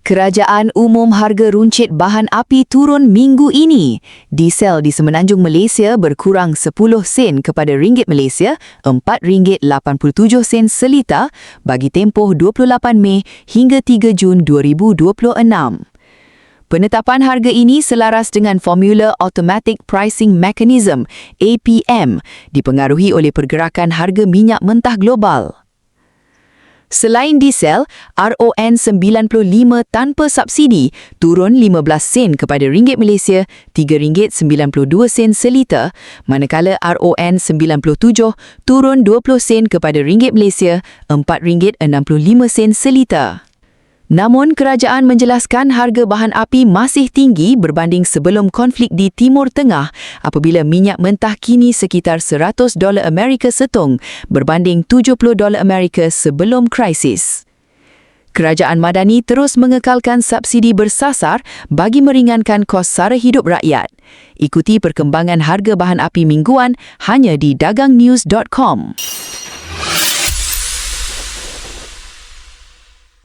Kerajaan umum harga runcit bahan api turun minggu ini. Diesel di Semenanjung Malaysia berkurang 10 sen kepada ringgit Malaysia, RM4.87 seliter bagi tempoh 28 Mei hingga 3 Jun 2026. Penetapan harga ini selaras dengan Formula Automatic Pricing Mechanism (APM) dipengaruhi oleh pergerakan harga minyak mentah global. Selain diesel, RON 95 tanpa subsidi turun 15 sen kepada ringgit Malaysia RM3.92 seliter, manakala RON 97 turun 20 sen kepada ringgit Malaysia RM4.65 seliter. Namun, kerajaan menjelaskan harga bahan api masih tinggi berbanding sebelum konflik di Timur Tengah apabila minyak mentah kini sekitar $100 Amerika setong berbanding $70 Amerika sebelum krisis. Kerajaan Madani terus mengekalkan subsidi bersasar bagi meringankan kos sara hidup rakyat. Ikuti perkembangan harga bahan api mingguan hanya di dagangnews.com.